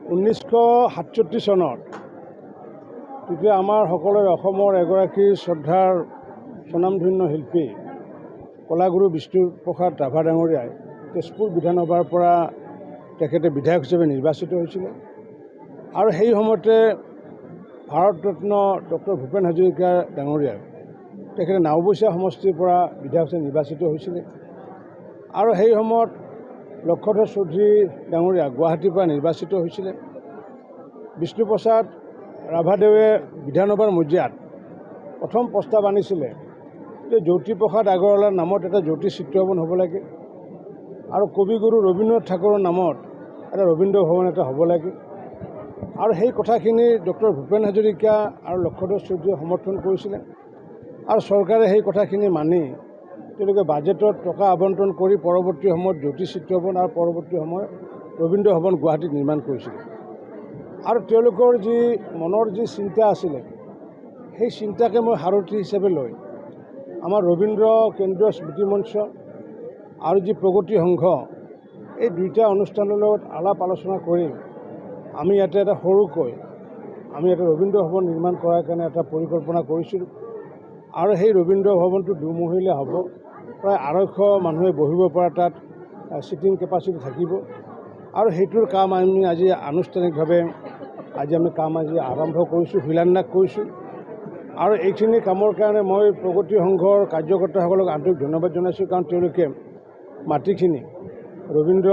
1967 চনত তেতিয়া আমাৰ সকলোৰে অসমৰ এগৰাকী শ্ৰদ্ধাৰ স্বনামধন্য শিল্পী কলাগুৰু বিষ্ণুপ্ৰসাদ ৰাভা ডাঙৰীয়াই তেজপুৰ বিধানসভাৰ পৰা তেখেতে বিধায়ক হিচাপে নিৰ্বাচিত হৈছিলে আৰু সেই সময়তে ভাৰতৰত্ন ডক্টৰ ভূপেন হাজৰিকা ডাঙৰীয়াই তেখেতে নাওবৈচা সমষ্টিৰ পৰা বিধায়ক হিচাপে নিৰ্বাচিত হৈছিলে আৰু সেই সময়ত লক্ষধৰ চৌধুৰী ডাঙৰীয়া গুৱাহাটীৰ পৰা নিৰ্বাচিত হৈছিলে। বিষ্ণুপ্ৰসাদ ৰাভাদেৱে বিধানসভাৰ মজিয়াত প্ৰথম প্ৰস্তাৱ আনিছিলে যে জ্যোতিপ্ৰসাদ আগৰৱালাৰ নামত এটা জ্যোতি চিত্ৰভৱন হ'ব লাগে আৰু কবিগুৰু ৰবীন্দ্ৰনাথ ঠাকুৰৰ নামত এটা ৰবীন্দ্ৰ ভৱন এটা হ'ব লাগে আৰু সেই কথাখিনি ডক্টৰ ভূপেন হাজৰিকা আৰু লক্ষধৰ চৌধুৰীয়ে সমৰ্থন কৰিছিলে আৰু চৰকাৰে সেই কথাখিনি মানি তেওঁলোকে বাজেটত টকা আবণ্টন কৰি পৰৱৰ্তী সময়ত জ্যোতি চিত্ৰভৱন আৰু পৰৱৰ্তী সময়ত ৰবীন্দ্ৰ ভৱন গুৱাহাটীত নিৰ্মাণ কৰিছিলে আৰু তেওঁলোকৰ যি মনৰ যি চিন্তা আছিলে সেই চিন্তাকে মই সাৰথি হিচাপে লৈ আমাৰ ৰবীন্দ্ৰ কেন্দ্ৰীয় স্মৃতি মঞ্চ আৰু যি প্ৰগতি সংঘ এই দুইটা অনুষ্ঠানৰ লগত আলাপ আলোচনা কৰি আমি ইয়াতে এটা সৰুকৈ আমি এটা ৰবীন্দ্ৰ ভৱন নিৰ্মাণ কৰাৰ কাৰণে এটা পৰিকল্পনা কৰিছিলোঁ আৰু সেই ৰবীন্দ্ৰ ভৱনটো দুমহলীয়া হ'ব প্ৰায় 250 মানুহে বহিব পৰা তাত ছিটিং কেপাচিটি থাকিব আৰু সেইটোৰ কাম আমি আজি আনুষ্ঠানিকভাৱে কাম আৰম্ভ কৰিছোঁ, শিলান্যাস কৰিছোঁ আৰু এইখিনি কামৰ কাৰণে মই প্ৰগতি সংঘৰ কাৰ্যকৰ্তাসকলক আন্তৰিক ধন্যবাদ জনাইছোঁ কাৰণ তেওঁলোকে মাটিখিনি ৰবীন্দ্ৰ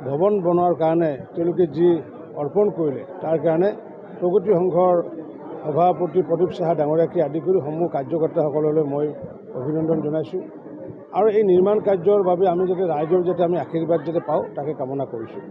ভৱন বনোৱাৰ কাৰণে তেওঁলোকে যি অৰ্পণ কৰিলে তাৰ কাৰণে প্ৰগতি সংঘৰ সভাপতি প্ৰদীপ সাহা ডাঙৰীয়াকে আদি কৰি সমূহ কাৰ্যকৰ্তাসকললৈ মই অভিনন্দন জনাইছোঁ আৰু এই নিৰ্মাণ কাৰ্যৰ বাবে আমি যাতে ৰাইজৰ যাতে আমি আশীৰ্বাদ যাতে পাওঁ তাকে কামনা কৰিছোঁ।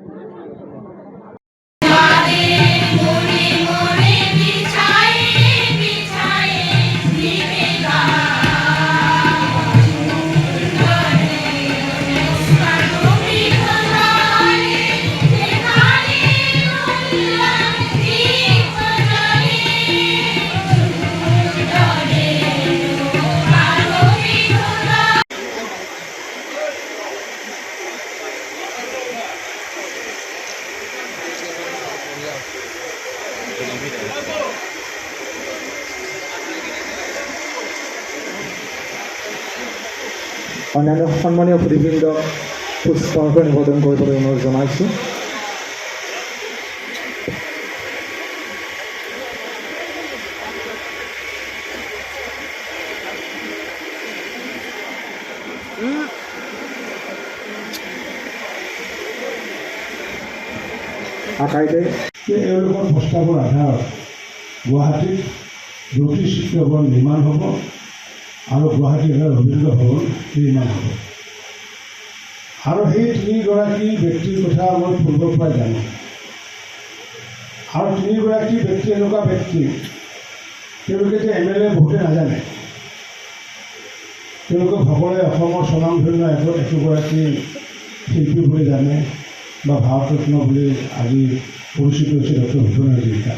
অন্যান্য সন্মানীয় সুধীবৃন্দক পুষ্পাৰ্ঘ্য নিবেদন কৰিবলৈ অনুৰোধ জনাইছোঁ। আকাইতে এওঁলোকৰ প্ৰস্তাৱৰ আধাৰত গুৱাহাটীত জ্যোতি চিত্ৰভৱন নিৰ্মাণ হ'ব আৰু গুৱাহাটীত ৰবীন্দ্ৰ ভৱন নিৰ্মাণ হ'ব আৰু সেই 3গৰাকী ব্যক্তিৰ কথা মই পূৰ্বৰ পৰাই জানো আৰু 3গৰাকী ব্যক্তি এনেকুৱা ব্যক্তি তেওঁলোকে যে MLA বহুতে নাজানে তেওঁলোকক সকলোৱে অসমৰ স্বনামধন্য একোগৰাকী শিল্পী বুলি জানে বা ভাৰতৰত্ন বুলি আজি পৰিচিত হৈছে ডক্টৰ ভূপেন হাজৰিকা।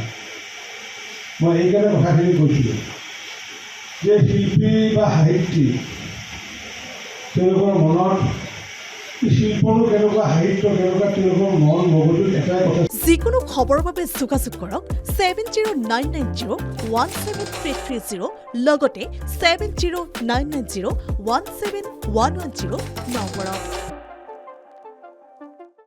মই এইকাৰণে কথাখিনি কৈছিলোঁ যে শিল্পী বা সাহিত্যিক তেওঁলোকৰ মনত শিল্পৰো কেনেকুৱা সাহিত্য কেনেকুৱা তেওঁলোকৰ মন মগজুত এটাই কথা। যিকোনো খবৰৰ বাবে যোগাযোগ কৰক 7099017330 লগতে 7099017110 নম্বৰত।